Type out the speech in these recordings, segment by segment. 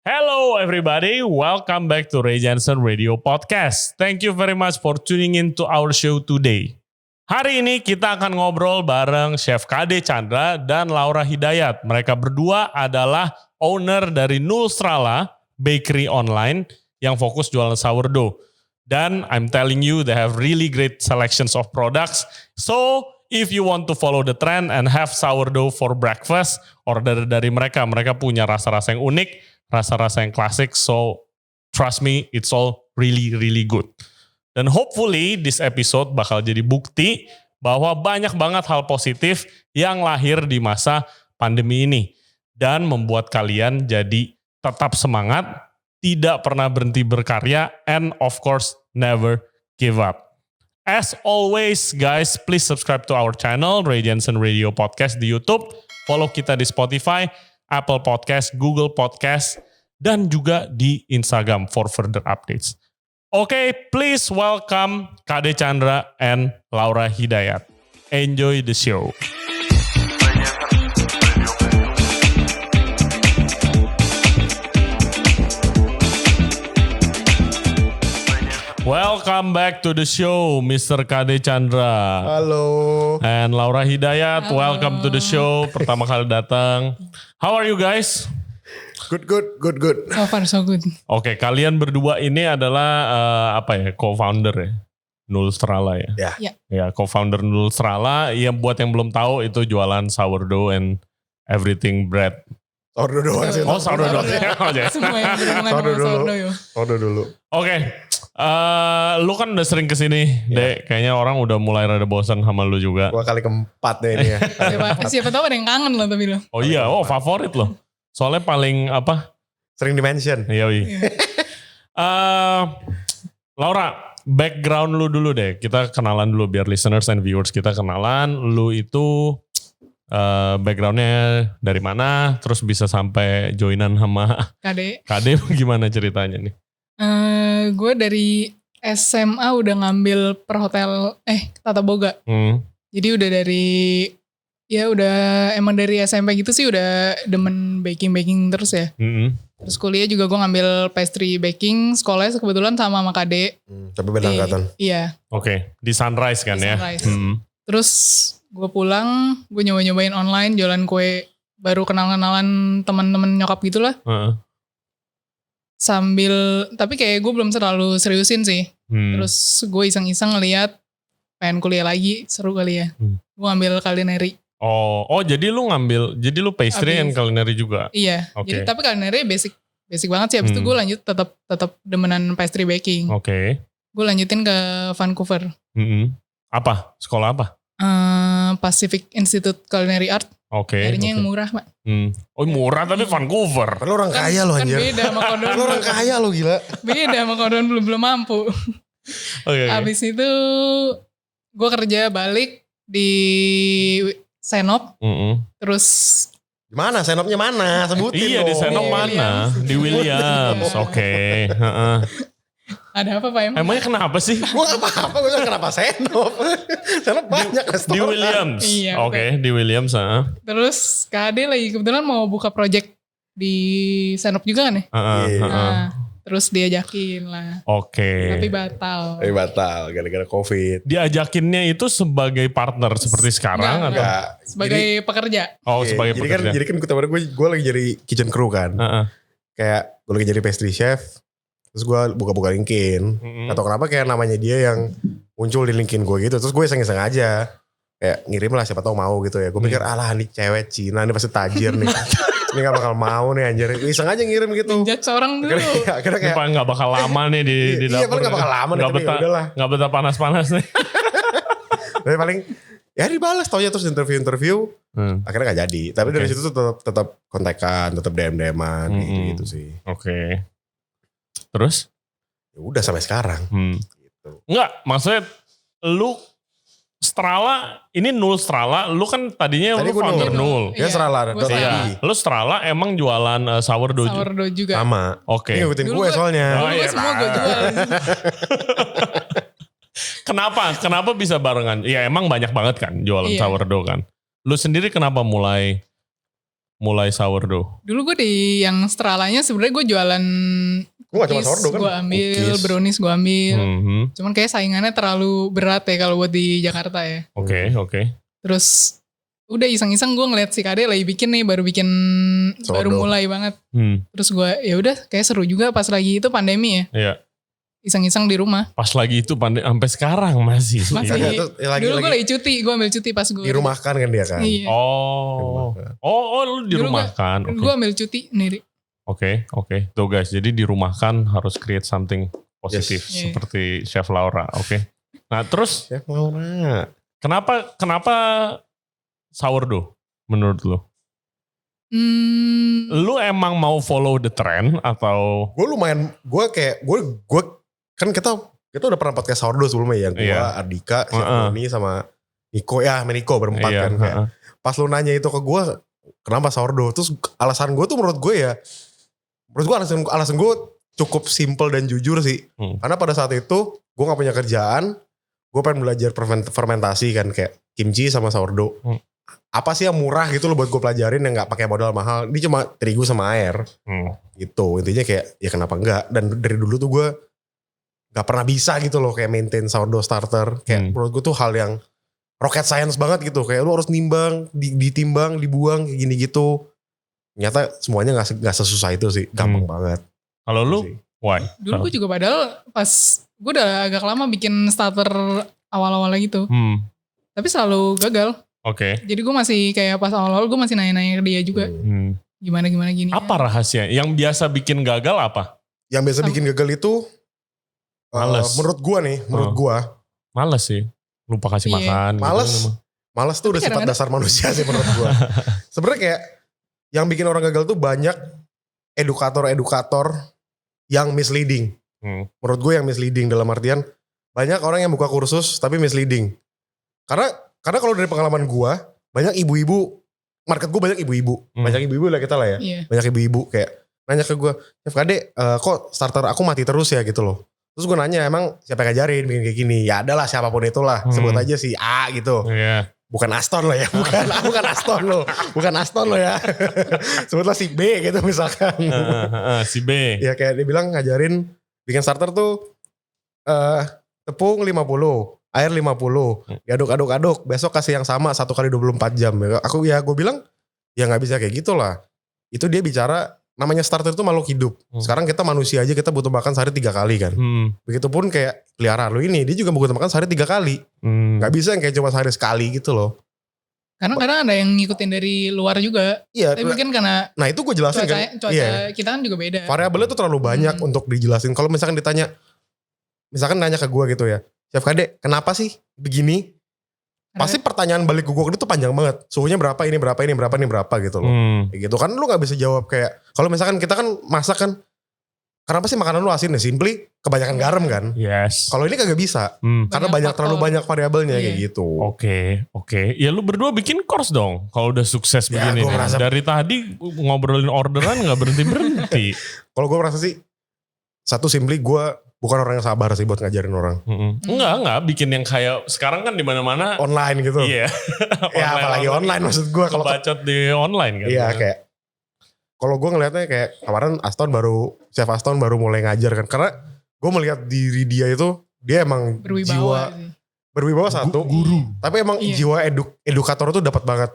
Hello everybody, welcome back to Ray Jensen Radio Podcast. Thank you very much for tuning in to our show today. Hari ini kita akan ngobrol bareng Chef KD Chandra dan Laura Hidayat. Mereka berdua adalah owner dari Nulstrala Bakery Online yang fokus jualan sourdough. Dan I'm telling you, they have really great selections of products. So, if you want to follow the trend and have sourdough for breakfast, order dari mereka. Mereka punya rasa-rasa yang unik, rasa-rasa yang klasik. So, trust me, it's all really, really good. Dan hopefully, this episode bakal jadi bukti bahwa banyak banget hal positif yang lahir di masa pandemi ini. Dan membuat kalian jadi tetap semangat, tidak pernah berhenti berkarya, and of course, never give up. As always, guys, please subscribe to our channel, Ray Jensen Radio Podcast di YouTube. Follow kita di Spotify, Apple Podcast, Google Podcast, dan juga di Instagram for further updates. Okay, please welcome KD Chandra and Laura Hidayat. Enjoy the show. Welcome back to the show, Mr. KD Chandra. Halo. And Laura Hidayat, Halo. welcome to the show. Pertama kali datang. How are you guys? Good. So far so good. Oke, kalian berdua ini adalah co-founder ya? Nulstrala ya? Ya. Ya, co-founder Nulstrala. Ya, buat yang belum tahu itu jualan sourdough and everything bread. Order doang sih. Oh, sourdough doang. Oke. Semua yang berhubungan dengan sourdough. Order dulu. Oke. Lu kan udah sering kesini, Dek. Kayaknya orang udah mulai rada bosan sama lu juga. Gua kali keempat deh ini ya. Siapa tahu ada yang kangen loh tapi lo. Oh iya, favorit loh. Soalnya paling Sering di-mention. Iya. Laura, background lu dulu deh. Kita kenalan dulu biar listeners and viewers kita kenalan. Lu itu backgroundnya dari mana? Terus bisa sampai joinan sama KD gimana ceritanya nih? Gue dari SMA udah ngambil perhotel Tata Boga. Jadi udah emang dari SMP gitu sih udah demen baking terus ya. Terus kuliah juga gue ngambil pastry baking, sekolahnya kebetulan sama KD. Tapi beda angkatan. Iya. Oke, di Sunrise kan Di ya? Sunrise. Terus gue pulang, gue nyobain online jualan kue, baru kenal-kenalan teman-teman nyokap gitulah. Tapi kayak gue belum terlalu seriusin sih. Terus gue iseng-iseng ngeliat pengen kuliah lagi, seru kali ya. Gue ngambil culinary. Oh, jadi lu pastry and culinary juga? Iya. Okay. Jadi tapi culinary basic banget sih. Habis itu gue lanjut tetap demenan pastry baking. Oke. Gue lanjutin ke Vancouver. Apa? Sekolah apa? Pacific Institute Culinary Art. Oke. Jadinya yang murah, Pak. Oh, murah tapi Vancouver. Lu orang kaya lo Kan anjir. beda sama Kodon. Lu orang kaya lo gila. Beda sama Kodon belum mampu. Oke. Habis itu gue kerja balik di Senop. Terus Di mana? Senopnya mana? Sebutin Iya, dong. di Senop Di mana? Di Williams. Oke. ada apa Pak emang? Emangnya kenapa sih? Gua gak apa-apa. Gua bilang kenapa Senop? Senop banyak restoran. Di Williams. Iya, Oke, di Williams. Terus KD lagi kebetulan mau buka project di Senop juga kan ya? Nah, terus diajakin lah. Oke. Tapi batal. Batal gara-gara COVID. Diajakinnya itu sebagai partner seperti sekarang atau? Enggak. Sebagai pekerja. Oh, sebagai pekerja. Jadi kan gue lagi jadi kitchen crew kan. Kayak gue lagi jadi pastry chef. Terus gue buka-buka LinkedIn. Atau kenapa kayak namanya dia yang muncul di LinkedIn gue gitu. Terus gue iseng-iseng aja. Kayak ngirim lah siapa tahu mau gitu ya. Gue pikir alah nih cewek Cina nih pasti tajir nih. Ini gak bakal mau nih anjir. Iseng aja ngirim gitu. Pinjak seorang dulu. Akhirnya kayak. Ini gak bakal lama nih di dapur. Iya paling gak bakal lama nih. Tapi udahlah. Gak betah panas-panas nih. Tapi paling ya dibalas taunya terus interview. Akhirnya gak jadi. Tapi dari situ tuh tetap kontekan. Tetap DM-an gitu sih. Oke. Terus? Ya udah sampai sekarang. Gitu. Enggak, maksudnya lu Strala, ini Nulstrala, lu kan tadinya Tadi lu gua founder Nul. Nul. Ya Strala. Gua Iya. Lu Strala emang jualan sourdough. Sourdough juga. Sama. Oke. Ini ngikutin Dulu gue soalnya. Dulu Oh, iya, semua gue jual. Kenapa bisa barengan? Ya emang banyak banget kan jualan Iya. sourdough kan. Lu sendiri kenapa mulai mulai sourdough? Dulu gue di yang Stralanya sebenarnya gue jualan Gue gak cuma sourdough kan. Gue ambil, Cookies. brownies gue ambil. Mhm. Cuman kayak saingannya terlalu berat ya kalau buat di Jakarta ya. Oke. Terus udah iseng-iseng gue ngeliat si Kade lagi bikin nih, baru Sourdough. mulai banget. Hmm. Terus gue ya udah kayak seru juga pas lagi itu pandemi ya. Iya. Iseng-iseng di rumah. Pas lagi itu sampai sekarang masih. Masih. Iya, terus Dulu gue lagi cuti, gue ambil cuti pas gue. dirumahkan kan dia kan. Iya. Oh, lu dirumahkan. Gue ambil cuti sendiri. Oke. Tuh guys, jadi dirumahkan harus create something positif Yes. seperti Chef Laura. Oke. Nah terus Chef Laura. kenapa sourdough menurut lu? Lu emang mau follow the trend atau? Gue lumayan, gue kan kita udah pernah podcast sourdough sebelumnya ya. Gue, Iya. Ardika, Chef Tony sama Niko berempat Iya, kan. Kayak, pas lu nanya itu ke gue, kenapa sourdough? Terus alasan gue tuh menurut gue alasan gue cukup simple dan jujur sih. Karena pada saat itu gue gak punya kerjaan, gue pengen belajar fermentasi kan, kayak kimchi sama sourdough. Apa sih yang murah gitu loh buat gue pelajarin yang gak pakai modal mahal. Ini cuma terigu sama air. Gitu, intinya kayak ya kenapa enggak. Dan dari dulu tuh gue gak pernah bisa gitu loh kayak maintain sourdough starter. Kayak menurut gue tuh hal yang rocket science banget gitu. Kayak lu harus nimbang, ditimbang, dibuang kayak gini gitu. Ternyata semuanya gak sesusah itu sih. Gampang banget. Kalau lu, why? Dulu gue juga padahal pas gue udah agak lama bikin starter awal-awal gitu. Tapi selalu gagal. Oke. Jadi gue masih kayak pas awal-awal gue masih nanya-nanya ke dia juga. Gimana gini. Apa rahasia? Yang biasa bikin gagal apa? Yang biasa bikin gagal itu males. Menurut gue males sih. Lupa kasih makan. Males tuh udah sifat dasar manusia sih menurut gue. Sebenarnya kayak yang bikin orang gagal tuh banyak edukator yang misleading. Menurut gue yang misleading dalam artian banyak orang yang buka kursus tapi misleading. Karena kalau dari pengalaman gue, banyak ibu-ibu, market gue banyak ibu-ibu. Banyak ibu-ibu lah kita lah ya. Iya. Banyak ibu-ibu kayak nanya ke gue, Chef Kade kok starter aku mati terus ya gitu loh. Terus gue nanya emang siapa yang ngajarin bikin kayak gini? Ya adalah siapapun itulah, sebut aja si A gitu. Iya. Bukan Aston loh ya, bukan Aston loh. Bukan Aston loh ya. Sebutlah si B gitu misalkan. Si B. Ya kayak dia bilang ngajarin bikin starter tuh tepung 50, air 50, diaduk-aduk-aduk, besok kasih yang sama 1 kali 24 jam. Gue bilang ya gak bisa kayak gitu lah. Itu dia bicara namanya starter itu makhluk hidup. Sekarang kita manusia aja kita butuh makan sehari 3 kali kan. Begitupun kayak peliharaan lu ini, dia juga butuh makan sehari 3 kali. Gak bisa yang kayak cuma sehari sekali gitu loh. Karena kadang ada yang ngikutin dari luar juga. Iya. Tapi mungkin karena nah itu gue jelasin cuaca kita kan juga beda. Variabelnya tuh terlalu banyak untuk dijelasin. Kalau misalkan ditanya, misalkan nanya ke gue gitu ya, Chef Kade kenapa sih begini? Pasti pertanyaan balik gue itu panjang banget. Suhunya berapa, ini berapa, ini berapa, ini berapa gitu loh. Kayak gitu kan lu gak bisa jawab kayak, kalau misalkan kita kan masak kan, kenapa sih makanan lu asin ya? Simply kebanyakan garam kan. Yes. Kalau ini kagak bisa. Karena terlalu banyak variabelnya kayak gitu. Oke. Ya lu berdua bikin course dong. Kalau udah sukses begini. Dari tadi ngobrolin orderan gak berhenti-berhenti. Kalau gue merasa sih, satu simply gue bukan orang yang sabar sih buat ngajarin orang. Enggak bikin yang kayak sekarang kan di mana-mana online gitu. Iya. Ya apalagi online maksud gue kalau bacot di online kan. Iya kayak kalau gue ngelihatnya kayak kemarin Chef Aston baru mulai ngajar kan, karena gue melihat diri dia itu dia emang berwibawa satu guru. Tapi emang jiwa edukator tuh dapat banget.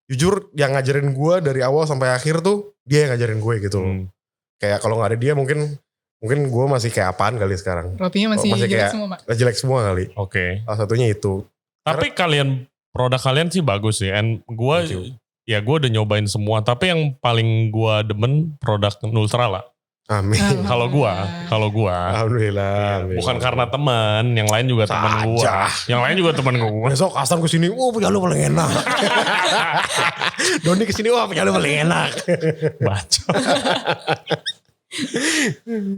Jujur yang ngajarin gue dari awal sampai akhir tuh dia yang ngajarin gue gitu loh. Kayak kalau nggak ada dia mungkin gue masih kayak apaan kali sekarang. Rotinya masih jelek semua Pak. Jelek semua kali. Oke. Salah satunya itu. Tapi produk kalian sih bagus sih. And gue udah nyobain semua. Tapi yang paling gue demen produk Nultrala. Amin. Kalau gue. Alhamdulillah. Bukan karena teman. Yang lain juga teman gue. Yang lain juga teman gue. Besok Aston kesini, punya lu paling enak. Doni kesini, punya lu paling enak. Baca.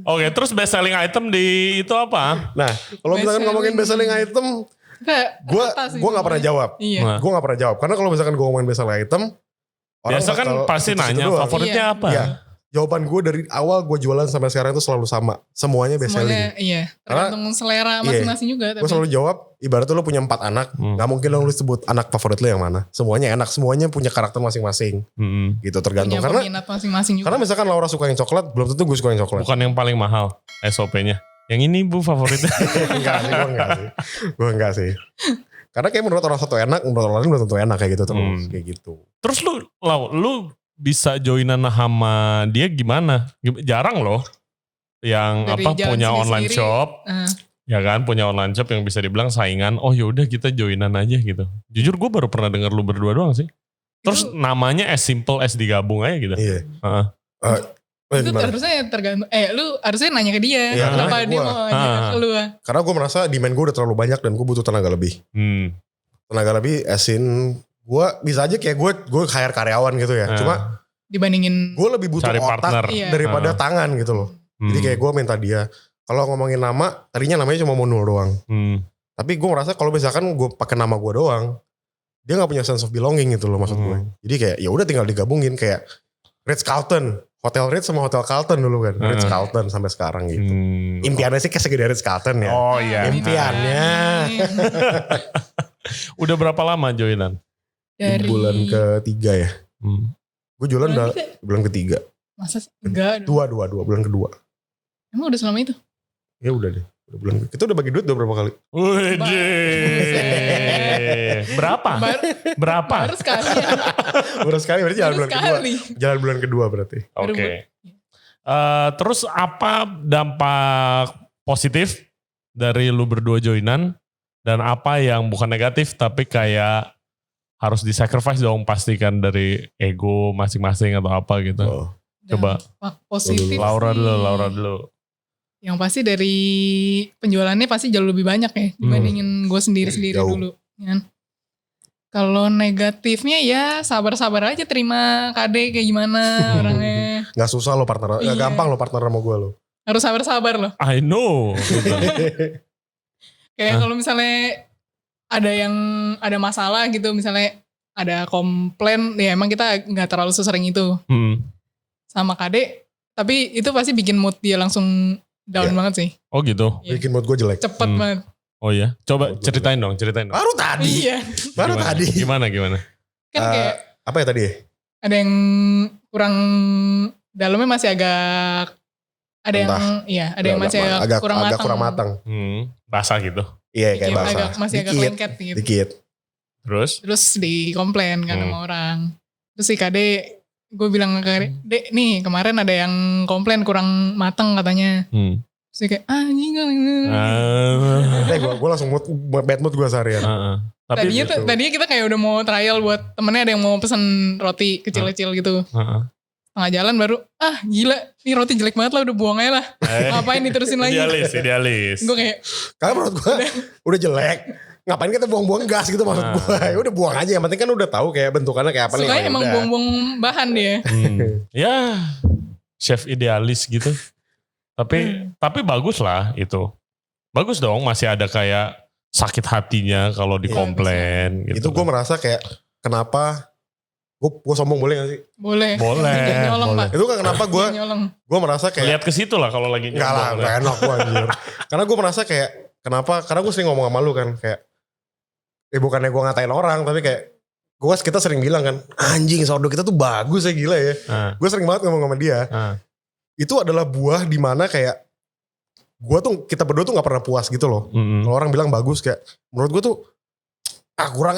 Oke, terus best selling item di itu apa? Nah, kalau misalkan ngomongin best selling item, gue nggak pernah jawab. Iya. Gue nggak pernah jawab karena kalau misalkan gue ngomongin best selling item, biasa kan pasti nanya favoritnya apa? Iya. jawaban gue dari awal gue jualan sampai sekarang itu selalu sama. Semuanya best selling. Semuanya iya. Tergantung selera masing-masing juga. Gue selalu jawab, ibaratnya lo punya 4 anak, gak mungkin lo sebut anak favorit lo yang mana. Semuanya enak, semuanya punya karakter masing-masing. Gitu tergantung. Punya peminat masing-masing juga. Karena misalkan Laura suka yang coklat, belum tentu gue suka yang coklat. Bukan yang paling mahal SOP-nya. Yang ini Bu favoritnya. Gue enggak sih. Karena kayak menurut orang satu enak, menurut orang lain belum tentu enak kayak gitu terus. Kayak gitu. Terus lu bisa joinan sama dia gimana? Jarang loh yang dari punya online sendiri, shop. Ya kan, punya online shop yang bisa dibilang saingan. Oh yaudah kita joinan aja gitu. Jujur gue baru pernah denger lu berdua doang sih. Terus namanya as simple as digabung aja gitu. Iya. Itu harusnya tergantung. Lu harusnya nanya ke dia. Ya, kenapa dia mau nanya ke lu? Karena gue merasa demand gue udah terlalu banyak dan gue butuh tenaga lebih. Tenaga lebih asin gue bisa aja kayak gue hire karyawan gitu ya. Cuma dibandingin gue lebih butuh cari otak partner daripada tangan gitu loh. Jadi kayak gue minta dia. Kalau ngomongin nama, tadinya namanya cuma Monul doang. Tapi gue merasa kalau misalkan gue pakai nama gue doang, dia nggak punya sense of belonging gitu loh maksud gue. Jadi kayak ya udah tinggal digabungin kayak Ritz Carlton, Hotel Ritz sama Hotel Carlton dulu kan, Ritz Carlton sampai sekarang gitu. Impiannya sih kayak segede Ritz Carlton ya. Oh iya. Impiannya. Udah berapa lama joinan? Dari bulan ketiga ya. Gue jualan udah bulan ketiga. Masa sih? Enggak. Dua bulan kedua. Emang udah selama itu? Ya udah deh. Kita udah bagi duit udah berapa kali? Berapa? Berapa? Baru sekali ya. Baru sekali berarti jalan bulan kedua. Jalan bulan kedua berarti. Oke. Terus apa dampak positif dari lu berdua joinan? Dan apa yang bukan negatif tapi kayak harus disacrifice dong pastikan dari ego masing-masing atau apa gitu. Coba. Positif Laura dulu. Yang pasti dari penjualannya pasti jauh lebih banyak ya dibandingin gue sendiri-sendiri dulu. Ya. Kalau negatifnya ya sabar-sabar aja terima KD kayak gimana orangnya. Gak susah lo partner, gak gampang lo partner sama gue lo. Harus sabar-sabar lo. I know. Kayak kalau misalnya ada masalah gitu, misalnya ada komplain, ya emang kita gak terlalu sesering itu. Sama KD, tapi itu pasti bikin mood dia langsung down banget sih. Oh gitu. Bikin mood gue jelek. Cepet banget. Oh iya. Coba ceritain dong. Baru tadi. Iya. Baru tadi. Gimana? Kan kayak. Apa ya tadi? Ada yang kurang dalamnya masih agak. Ada yang masih agak kurang matang. Basah gitu. Iya kayak basah. Masih agak lengket gitu. Dikit. Terus dikomplain kan sama orang. Terus si KD. Gue bilang ke Dek nih kemarin ada yang komplain kurang mateng katanya. Terus dia kayak anjing. Gue langsung bad mood gue seharian. Tadinya kita kayak udah mau trial buat temennya ada yang mau pesen roti kecil-kecil gitu. Tengah jalan baru gila nih roti jelek banget lah udah buang aja lah. Ngapain diterusin lagi. Idealis. Gue kayak. Karena menurut gue udah jelek. Ngapain kita buang-buang gas gitu maksud gue. Udah buang aja. Yang penting kan udah tahu kayak bentukannya kayak apa nih. Sukanya emang buang-buang bahan dia. Ya chef idealis gitu. Tapi bagus lah itu. Bagus dong masih ada kayak sakit hatinya kalau dikomplain gitu. Itu gue merasa kayak kenapa gue sombong boleh gak sih? Boleh. Nyolong, Pak. Itu kan kenapa gue merasa kayak lihat ke situ lah kalau lagi enggak lah, gak enak gue anjir. Karena gue merasa kayak kenapa? Karena gue sering ngomong sama lu kan kayak bukannya gue ngatain orang tapi kayak kita sering bilang kan anjing sourdough kita tuh bagus ya gila ya. Gue sering banget ngomong sama dia. Itu adalah buah di mana kayak kita berdua tuh gak pernah puas gitu loh. Kalau orang bilang bagus kayak menurut gue tuh kurang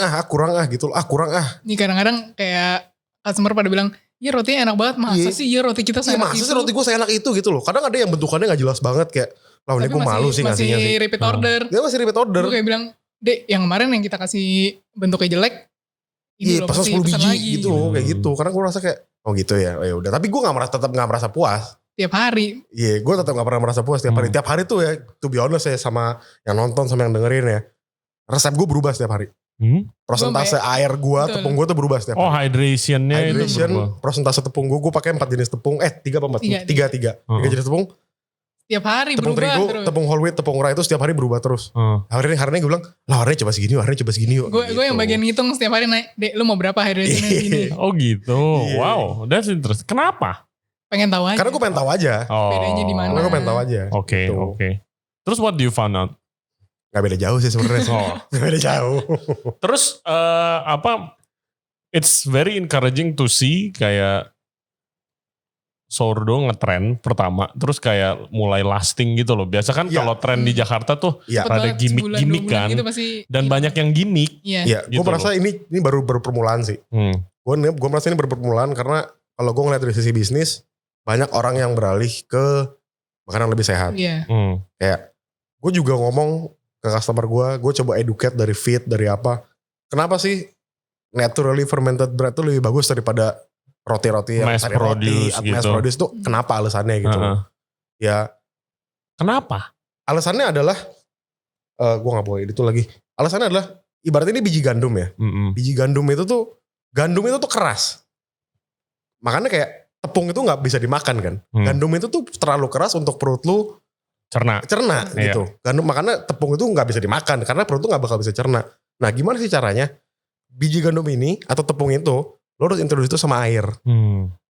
gitu loh. Kurang. Nih kadang-kadang kayak customer pada bilang iya rotinya enak banget. Masa sih roti kita seenak itu. Masa sih roti gue seenak itu gitu loh. Kadang ada yang bentukannya gak jelas banget kayak lah ini gue malu sih ngasihnya sih. Masih repeat order. Dia masih repeat order. Gue kayak bilang Dek yang kemarin yang kita kasih bentuknya jelek. Iya pesan 10 biji lagi. Gitu loh kayak gitu. Karena gue rasa kayak gitu ya. Ya udah. Tapi gue tetap gak merasa puas. Tiap hari. Iya gue tetap gak pernah merasa puas tiap hari. Tiap hari tuh ya to be honest ya sama yang nonton sama yang dengerin ya. Resep gue berubah setiap hari. Prosentase air gue, tepung gue tuh berubah setiap hari. Oh hydrationnya itu berubah. Prosentase tepung gue pakai 4 jenis tepung. 3 apa 4? 3 jenis tepung. Tiap hari tepung berubah terigu, terus. Tepung whole wheat, tepung rye itu setiap hari berubah terus. Hari ini gue bilang, lah hari ini coba segini yuk. Gue yang bagian ngitung setiap hari naik, Dek lu mau berapa hari ini? Oh gitu, wow, that's interesting. Kenapa? pengen tahu aja. Karena gue pengen tahu aja. Bedanya di mana? Karena gue pengen tahu aja. Oke. Gitu. Terus what do you found out? Gak beda jauh sih sebenarnya. Gak beda jauh. Terus it's very encouraging to see kayak sourdough ngetrend pertama, terus kayak mulai lasting gitu loh. Biasa kan kalau tren di Jakarta tuh ada gimmick-gimmick kan, gitu pasti, dan banyak yang gimmick. Iya, gitu gue merasa ini baru permulaan sih. Gue merasa ini baru permulaan karena kalau gue ngeliat dari sisi bisnis, banyak orang yang beralih ke makanan lebih sehat. Kayak gue juga ngomong ke customer gue coba educate dari feed, dari apa. Kenapa sih naturally fermented bread itu lebih bagus daripada roti-roti yang mass produce gitu. Mass produce tuh kenapa alasannya gitu. Ya. Kenapa? Alasannya adalah, gue gak boleh itu lagi. Alasannya adalah, ibaratnya ini biji gandum ya. Biji gandum itu tuh keras. Makanya kayak tepung itu gak bisa dimakan kan. Gandum itu tuh terlalu keras untuk perut lu cerna gitu. Gandum, makanya tepung itu gak bisa dimakan. Karena perut lu gak bakal bisa cerna. Nah gimana sih caranya? Biji gandum ini atau tepung itu, lo harus introduce itu sama air.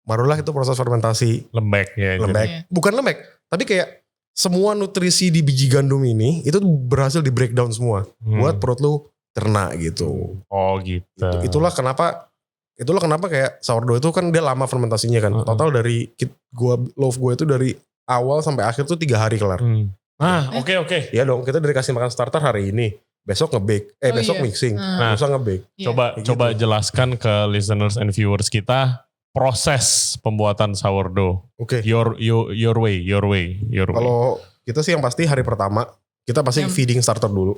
Barulah itu proses fermentasi. Lembek ya. Lembek. Bukan lembek. Tapi kayak semua nutrisi di biji gandum ini itu berhasil di breakdown semua. Buat perut lu cerna gitu. Oh gitu. Itulah kenapa kayak sourdough itu kan dia lama fermentasinya kan. Total dari loaf gue itu dari awal sampai akhir tuh 3 hari kelar. Oke. Iya dong, kita dari kasih makan starter hari ini. Besok nge-bake, besok mixing, besok nge-bake. Coba jelaskan ke listeners and viewers kita proses pembuatan sourdough. Oke. Your way. Kalau kita sih yang pasti hari pertama kita pasti feeding starter dulu.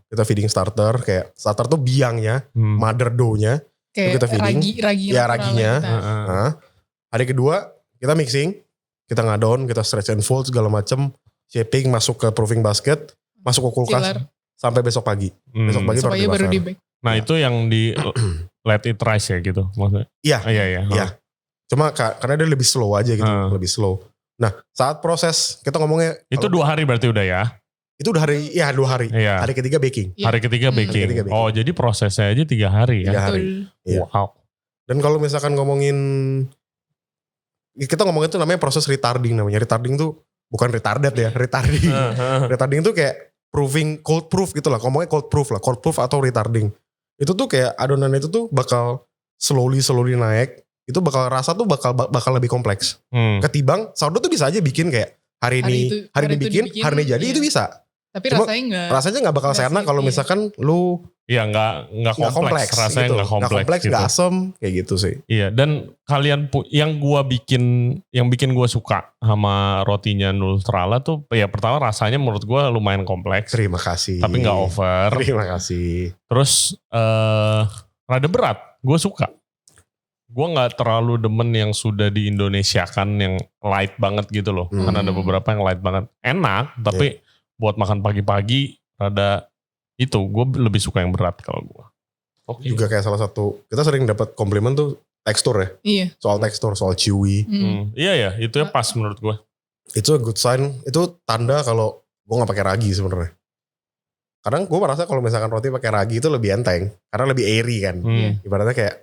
Kita feeding starter, kayak starter tuh biangnya, mother dough-nya. Kayak kita feeding. Raginya. Hari kedua kita mixing, kita ngadon, kita stretch and fold segala macem, shaping, masuk ke proofing basket, masuk ke kulkas. Sampai besok pagi. Besok pagi baru di-bake. Nah itu yang di let it rise ya gitu maksudnya? Iya. Cuma karena dia lebih slow aja gitu. Lebih slow. Nah saat proses kita ngomongnya. Itu 2 hari berarti udah ya? Itu udah 2 hari. Iya. Hari ketiga baking. Hari ketiga baking. Oh jadi prosesnya aja 3 hari ya? 3 hari. Iya. Wow. Dan kalau misalkan kita ngomongin itu namanya proses retarding namanya. Retarding tuh bukan retarded ya. Retarding. Retarding tuh kayak cold proof gitu lah, ngomongnya cold proof atau retarding. Itu tuh kayak adonan itu tuh bakal slowly naik, itu bakal rasa tuh bakal lebih kompleks. Ketimbang sourdough tuh bisa aja bikin kayak hari ini bikin, hari ini jadi itu bisa. Tapi cuma rasanya nggak bakal seenak kalau misalkan lu nggak kompleks, rasanya gitu. nggak kompleks, nggak asem kayak gitu sih. Iya, dan kalian yang bikin gua suka sama rotinya Nultrala tuh ya pertama rasanya menurut gua lumayan kompleks. Terima kasih. Tapi nggak over. Terima kasih. Terus rada berat, gua suka. Gua nggak terlalu demen yang sudah di Indonesia kan yang light banget gitu loh. Karena ada beberapa yang light banget. Enak, tapi buat makan pagi-pagi rada itu gue lebih suka yang berat kalau gue. Juga kayak salah satu kita sering dapat komplimen tuh tekstur ya. Iya. Soal tekstur, soal chewy. Iya ya, itu ya pas menurut gue. Itu a good sign. Itu tanda kalau gue nggak pakai ragi sebenarnya. Kadang gue merasa kalau misalkan roti pakai ragi itu lebih enteng karena lebih airy kan. Ibaratnya kayak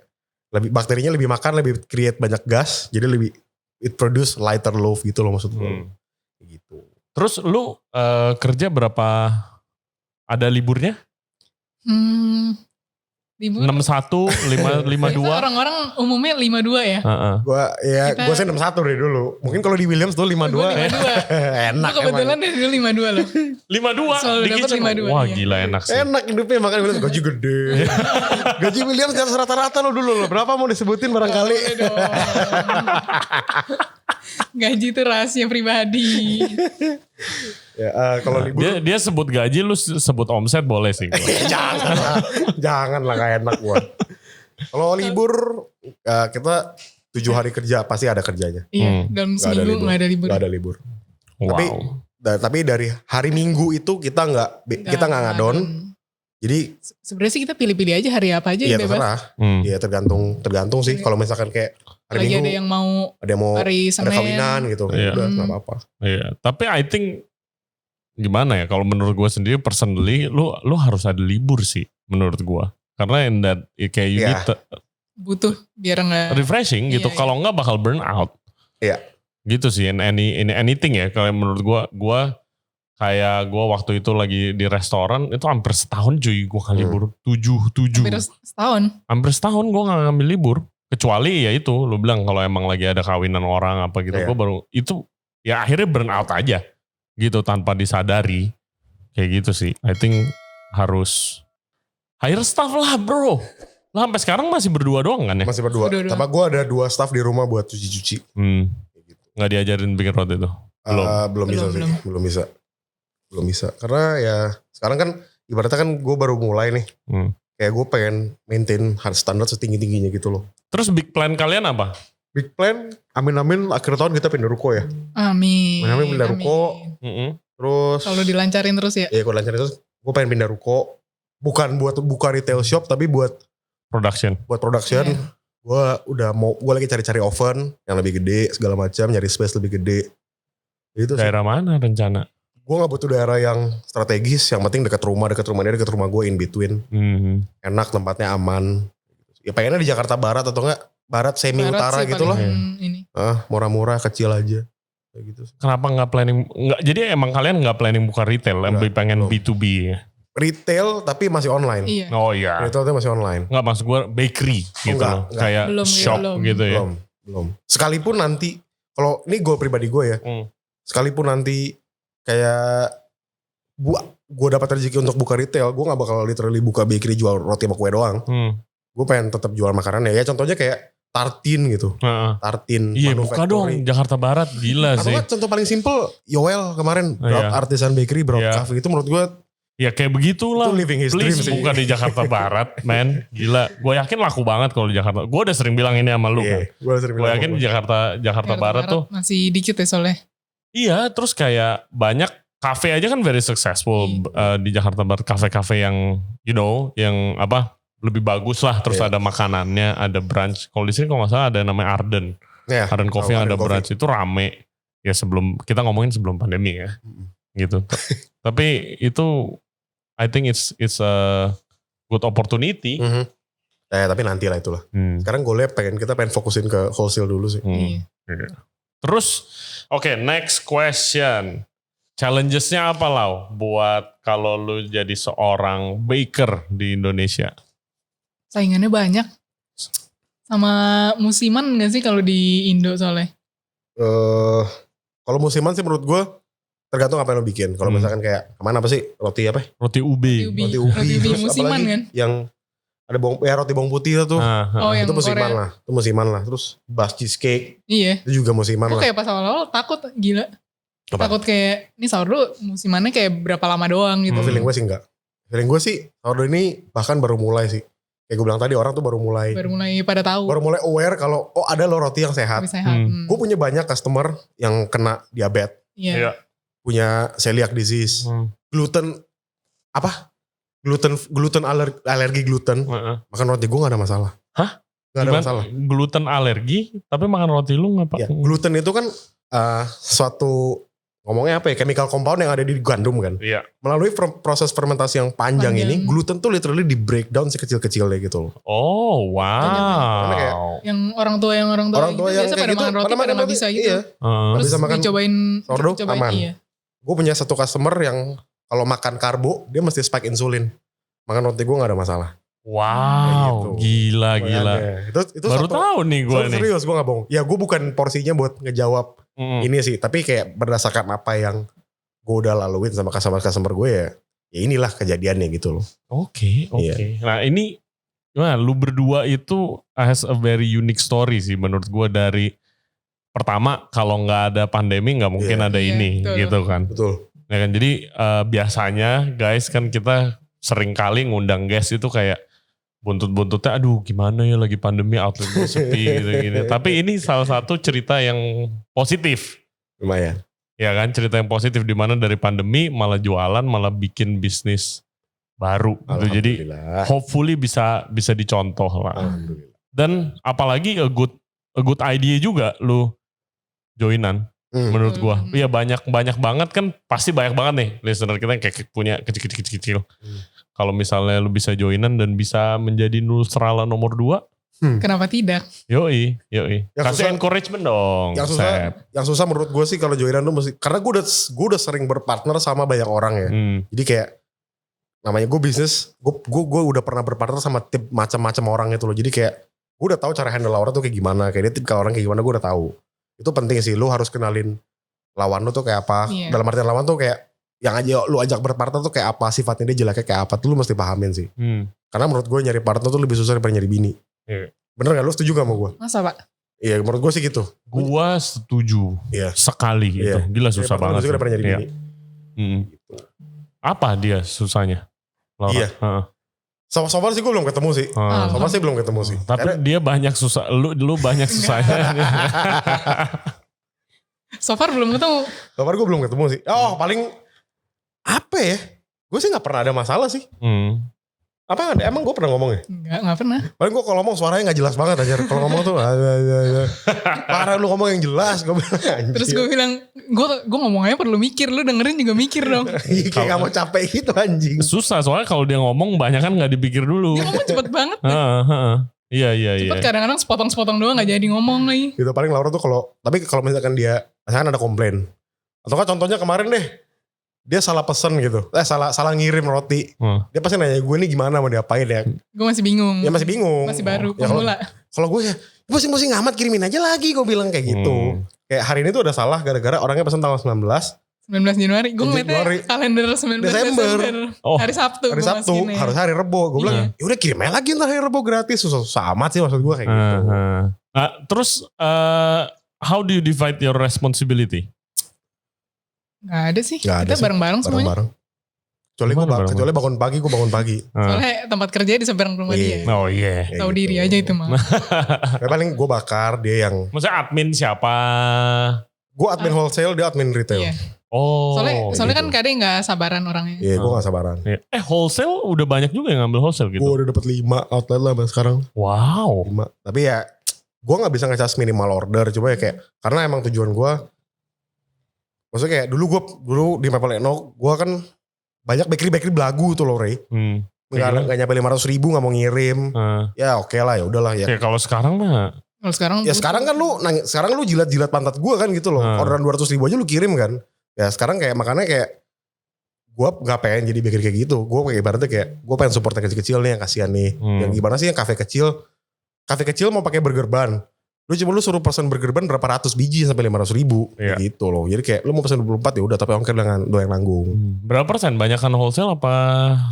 bakterinya lebih makan, lebih create banyak gas, jadi lebih it produce lighter loaf gitu loh maksud gue. Gitu. Terus lu kerja berapa, ada liburnya? Libur. 61, 52. Orang-orang umumnya 52 ya? Gue sih 61 dari dulu. Mungkin kalau di Williams tuh 52. Enak emang. Kebetulan dari dulu 52 loh. 52? Selalu dapat 52. Wah gila enak sih. Enak hidupnya, makanya Williams gaji gede. Gaji Williams jangan rata-rata lo dulu. Berapa mau disebutin barangkali. Gaji itu rahasia pribadi. Kalau libur dia sebut gaji, lu sebut omset boleh sih. Jangan lah, gak enak gua. Kalau libur kita 7 hari kerja pasti ada kerjanya. Iya, dalam seminggu gak ada libur. Gak ada libur. Wow. Tapi dari hari Minggu itu kita nggak ngadon. Jadi sebenarnya sih kita pilih-pilih aja hari apa aja ya bebas. Terserah. Ya tergantung sih. Kalau misalkan kayak hari Minggu ada yang mau hari Senin, ada kawinan gitu. Udah nggak apa-apa. Iya. Tapi I think gimana ya, kalau menurut gue sendiri personally lu harus ada libur sih menurut gue. Karena in that kayak you need butuh biar nggak refreshing gitu. Kalau nggak bakal burn out. Iya. Gitu sih, in anything ya. Kalau menurut gue kayak gue waktu itu lagi di restoran, itu hampir setahun cuy gue gak libur. 7. Hampir setahun gue gak ngambil libur. Kecuali ya itu, lu bilang kalau emang lagi ada kawinan orang apa gitu, gue baru, itu ya akhirnya burn out aja. Gitu tanpa disadari. Kayak gitu sih, I think harus hire staff lah bro. Lah sampai sekarang masih berdua doang kan ya? Masih berdua. Tapi gue ada 2 staff di rumah buat cuci-cuci. Nggak diajarin bikin roti tuh? Belum bisa. Belum bisa. Karena ya sekarang kan ibaratnya kan gue baru mulai nih. Kayak gue pengen maintain hard standard setinggi-tingginya gitu loh. Terus big plan kalian apa? Big plan, amin-amin akhir tahun kita pindah ruko ya. Amin. Amin pindah ruko. Terus. Kalau dilancarin terus ya? Iya kalau dilancarin terus. Gue pengen pindah ruko. Bukan buat buka retail shop tapi buat production. Yeah. Gue lagi cari-cari oven yang lebih gede segala macam, nyari space lebih gede. Itu daerah mana rencana? Gue gak butuh daerah yang strategis, yang penting dekat rumah gue in between. Enak, tempatnya aman. Ya pengennya di Jakarta Barat atau enggak Barat semi utara gitu loh. Murah-murah kecil aja. Kayak gitu. Kenapa gak planning? Jadi emang kalian gak planning buka retail, lebih pengen B2B ya? Retail tapi masih online. Iya. Oh iya. Retailnya masih online. Enggak, maksud gue bakery gitu loh. Kayak shop gitu ya. Belum. Sekalipun nanti, kalau ini goal pribadi gue ya. Sekalipun nanti kayak gue dapat rezeki untuk buka retail, gue gak bakal literally buka bakery jual roti sama kue doang. Gue pengen tetap jual makanan ya. Contohnya kayak tartin gitu. Tartin. Iya buka dong Jakarta Barat, gila sih. Atau contoh paling simple, Yoel kemarin Broad Artisan Bakery, Broad Cafe itu menurut gue. Ya kayak begitulah. Itu living his dream sih. Buka di Jakarta Barat, man. Gila. Gue yakin laku banget kalau di Jakarta. Gue udah sering bilang ini sama lu kan. Gue yakin di Jakarta Barat tuh. Masih dikit ya soalnya. Iya, terus kayak banyak kafe aja kan very successful di Jakarta Barat. Kafe-kafe yang, yang apa, lebih bagus lah. Terus ada makanannya, ada brunch. Kalau di sini kalau gak salah ada namanya Arden. Arden Coffee yang ada brunch. Itu rame. Ya kita ngomongin sebelum pandemi ya. Gitu. Tapi itu I think it's a good opportunity. Tapi nanti lah itulah. Sekarang kita pengen fokusin ke wholesale dulu sih. Terus, next question. Challenges-nya apa Lau buat kalau lu jadi seorang baker di Indonesia? Saingannya banyak. Sama musiman gak sih kalau di Indo soalnya? Kalau musiman sih menurut gue tergantung apa yang lo bikin. Kalau misalkan kayak kemana apa sih roti apa? Roti ubi. Roti ubi musiman kan? Yang ada roti bawang putih itu. Itu musiman lah. Itu musiman lah. Terus bas cheesecake. Iya. Itu juga musiman lah. Kayak pas awal-awal takut gila. Takut kayak ini sourdough musimannya kayak berapa lama doang gitu. Feeling gue sih enggak. Feeling gue sih sourdough ini bahkan baru mulai sih. Kayak gue bilang tadi orang tuh baru mulai pada tahu. Baru mulai aware kalau ada loh roti yang sehat. Gue punya banyak customer yang kena diabetes. Iya. Punya celiac disease, gluten alergi gluten, makan roti gue gak ada masalah. Hah? Gak ada masalah. Gluten alergi, tapi makan roti lu ngapa? Ya, gluten itu kan suatu ngomongnya apa ya, chemical compound yang ada di gandum kan. Iya. Melalui proses fermentasi yang panjang ini, gluten tuh literally di breakdown sekecil-kecilnya gitu loh. Oh wow. Kayak, yang orang tua gitu, yang biasa pada gitu, makan roti pada gak bisa gitu. Iya. Terus bisa makan dicobain sourdough aman. Iya. Gue punya satu customer yang kalau makan karbo dia mesti spike insulin. Makan roti gue gak ada masalah. Wow, gitu. Gila. Itu baru tahu nih gue nih. Serius, gue gak bohong. Ya gue bukan porsinya buat ngejawab ini sih. Tapi kayak berdasarkan apa yang gue udah laluin sama customer gue ya inilah kejadiannya gitu loh. Oke. Nah ini, lu berdua itu has a very unique story sih menurut gue dari pertama kalau nggak ada pandemi nggak mungkin ada ini betul. Gitu kan. Betul. Ya kan jadi biasanya guys kan kita sering kali ngundang guest itu kayak buntut-buntutnya aduh gimana ya lagi pandemi outlet gue sepi gitu gini. Tapi ini salah satu cerita yang positif. Lumayan. Ya kan cerita yang positif di mana dari pandemi malah jualan malah bikin bisnis baru gitu. Jadi hopefully bisa dicontoh lah. Dan apalagi a good idea juga lu joinan menurut gua. Iya banyak banget kan pasti banyak banget nih listener kita yang kayak punya kecil-kecil. Kalau misalnya lu bisa joinan dan bisa menjadi Nusrala nomor 2, Kenapa tidak? Yoi. Yang Kasih susah- encouragement dong. Yang susah menurut gue sih kalau joinan tuh mesti, karena gue udah sering berpartner sama banyak orang ya. Jadi kayak namanya gue bisnis, gue udah pernah berpartner sama tip macam-macam orang itu loh. Jadi kayak gue udah tahu cara handle orang tuh kayak gimana, kayak dia tipikal orang kayak gimana gue udah tahu. Itu penting sih, lu harus kenalin lawan lu tuh kayak apa. Iya. Dalam artian lawan tuh kayak yang aja lu ajak berpartner tuh kayak apa, sifatnya dia jeleknya kayak apa, tuh lu mesti pahamin sih. Karena menurut gue nyari partner tuh lebih susah daripada nyari bini. Iya. Bener gak? Lu setuju gak sama gue? Masa Pak? Iya, menurut gue sih gitu. Gua setuju. Iya. Sekali gitu. Iya. Gila susah Nyari partner banget. juga daripada nyari Iya. bini. Apa dia susahnya? Laura? Iya. So far sih gue belum ketemu sih. So far sih belum ketemu sih. Tapi dia banyak susah. Lu banyak susahnya. So far belum ketemu. So far gue belum ketemu sih. Oh paling apa ya? Gue sih gak pernah ada masalah sih. Apa emang gue pernah ngomong ya? Enggak pernah. Paling gue kalau ngomong suaranya gak jelas banget aja. Kalau ngomong tuh parah lu ngomong yang jelas. Gue bilang anjir. Terus gue bilang, gue ngomongnya perlu mikir, lu dengerin juga mikir dong. Kayak gak mau capek gitu anjing. Susah soalnya kalau dia ngomong banyak kan gak dipikir dulu. Dia ngomong cepet banget. Iya. Cepet kadang-kadang sepotong-sepotong doang gak jadi ngomong lagi. Gitu paling Laura tuh tapi kalau misalkan dia, misalkan ada komplain. Atau kan contohnya kemarin deh. Dia salah pesen gitu. Salah ngirim roti. Dia pasti nanya gue nih gimana mau diapain ya. Gue masih bingung. Ya masih bingung. Masih baru, Ya, pemula. Kalau gue ya, pusing-pusing amat kirimin aja lagi. Gue bilang kayak gitu. Kayak hari ini tuh udah salah gara-gara orangnya pesen tanggal 19. 19 Januari. Gue ngeliatnya kalender 19 Desember. Oh. Hari Sabtu. Hari Sabtu, harus hari Rebo. Gue bilang, yaudah kirim aja lagi ntar hari Rebo gratis. Susah amat sih maksud gue kayak gitu. Terus, how do you divide your responsibility? Gak ada sih. Gak ada Kita sih. bareng-bareng semuanya. Bareng-bareng. Kecuali bangun pagi, gue bangun pagi. Soalnya tempat kerja di seberang rumah dia. Oh iya. Tahu diri aja itu mah. Ya paling gue bakar, dia yang... Maksudnya admin siapa? Gue admin wholesale, dia admin retail. Iya. Oh. Soalnya gitu. kan kadang gak sabaran orangnya. Iya, gue gak sabaran. Wholesale udah banyak juga yang ngambil wholesale gitu. Gue udah dapet 5 outlet lah sekarang. Wow. 5. Tapi ya, gue gak bisa ngecas minimal order. Coba ya kayak, karena emang tujuan gue, maksudnya kayak dulu di Maple Eno, gue kan banyak bakery belagu tuh loh Ray. Gak nyampe 500 ribu gak mau ngirim. Ya oke lah, ya udahlah ya. Ya kalau sekarang mah. Kalau sekarang Ya sekarang kan lu jilat-jilat pantat gue kan gitu loh. Orderan 200 ribu aja lu kirim kan. Ya sekarang kayak makanya kayak gue gak pengen jadi bakery kayak gitu. Gue kayak ibaratnya kayak gue pengen support yang kecil-kecil nih yang kasihan nih. Yang gimana sih yang kafe kecil mau pakai burger bun. Lu suruh pesen burger bun berapa ratus biji sampai 500 ribu. Iya. Gitu loh. Jadi kayak lu mau pesen 24 ya udah tapi ongkir dengan doang nanggung. Berapa persen? Banyakan wholesale apa?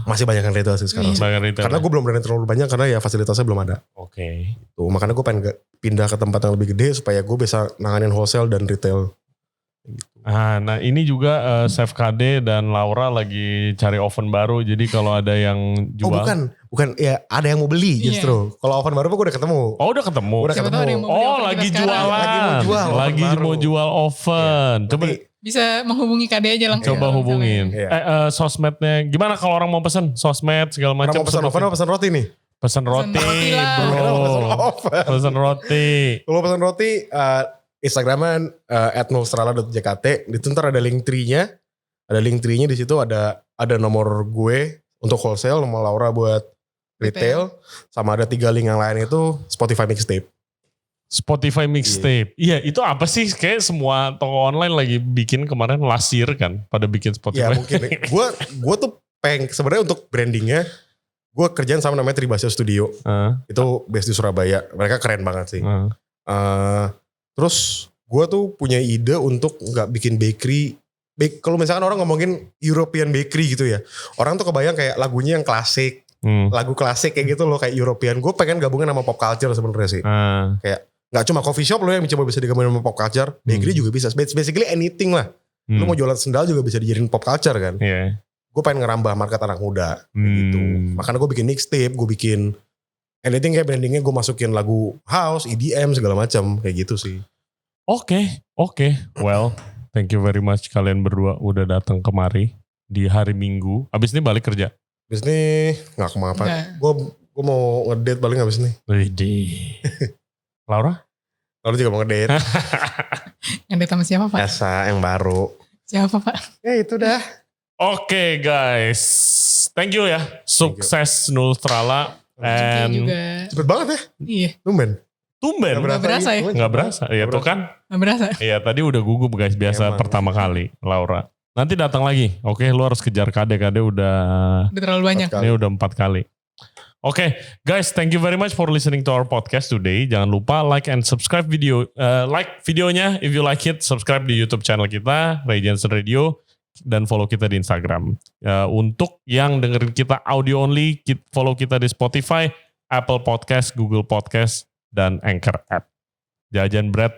Masih banyak yang retail sih sekarang. Banyak retail. Karena gue belum berani terlalu banyak karena ya fasilitasnya belum ada. Oke. Tuh, makanya gue pengen pindah ke tempat yang lebih gede supaya gue bisa nanganin wholesale dan retail. Nah ini juga Chef KD dan Laura lagi cari oven baru. Jadi kalau ada yang jual. Oh bukan ya ada yang mau beli justru. Kalau oven baru gue udah ketemu. Oh udah ketemu. Udah Siapa ketemu. tahu ada yang mau beli Oh oven lagi kita sekarang. jualan. Lagi Mau jual oven. Coba Bisa menghubungi KD aja langsung. coba hubungin. Iya. Sosmednya gimana kalau orang mau pesen? Sosmed segala Orang macam. mau pesan oven apa pesan roti nih? Pesen roti, roti lah. bro. Pesen roti. Kalau pesan roti Instagraman @nulstrala.jkt. Di situ ntar ada link tree-nya. Ada link tree-nya di situ ada nomor gue untuk wholesale, nomor Laura buat retail. Sama ada 3 link yang lain itu Spotify mixtape. Spotify mixtape. Iya, itu apa sih? Kayak semua toko online lagi bikin kemarin last year kan, pada bikin Ya Spotify. mungkin. Gue tuh sebenarnya untuk brandingnya gue kerjaan sama namanya Tribasya Studio. Itu based di Surabaya. Mereka keren banget sih. Terus gue tuh punya ide untuk nggak bikin bakery. Kalau misalkan orang ngomongin European bakery gitu ya, orang tuh kebayang kayak lagunya yang klasik, lagu klasik kayak gitu loh, kayak European. Gue pengen gabungin sama pop culture sebenarnya sih. Kayak nggak cuma coffee shop loh yang coba bisa digabungin sama pop culture, bakery juga bisa. Basically anything lah. Lu mau jualan sendal juga bisa dijadiin pop culture kan. Yeah. Gue pengen ngerambah market anak muda gitu. Makanya gue bikin mixtape, gue bikin anything kayak brandingnya gue masukin lagu house, EDM segala macam kayak gitu sih. Oke. Well, thank you very much kalian berdua udah datang kemari di hari Minggu. Abis ini balik kerja. Abis ini gak kemana-apa. Gue mau ngedate paling abis ini. Widih. Laura? Lalu juga mau ngedate. Ngedate sama siapa Pak? Biasa yang baru. Siapa Pak? Ya itu dah. Oke guys. Thank you ya. Sukses Nulstrala. Rezeki juga. Cepet banget ya. Iya. Tumben. Nggak berasa ya? Nggak berasa. Iya tuh kan. Nggak berasa. Iya tadi udah gugup guys. Biasa Emang. pertama kali Laura. Nanti datang lagi. Oke, lu harus kejar KD. KD udah Terlalu banyak. ini udah 4 kali. Oke, guys, thank you very much for listening to our podcast today. Jangan lupa like and subscribe like videonya if you like it. Subscribe di YouTube channel kita, Ray Jensen Radio, dan follow kita di Instagram. Untuk yang dengerin kita audio only, follow kita di Spotify, Apple Podcast, Google Podcast, dan Anchor app. Jajan bread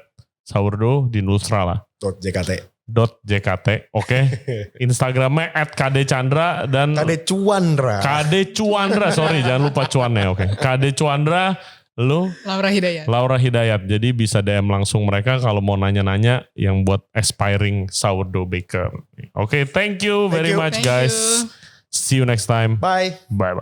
sourdough di Nusra lah. .jkt, oke. Instagramnya @kdchandra dan KD Cuandra. KD Cuandra, sorry jangan lupa cuannya, oke. KD Cuandra, lu Laura Hidayat. Jadi bisa DM langsung mereka kalau mau nanya-nanya yang buat aspiring sourdough baker. Oke, thank you very much guys. See you next time. Bye. Bye.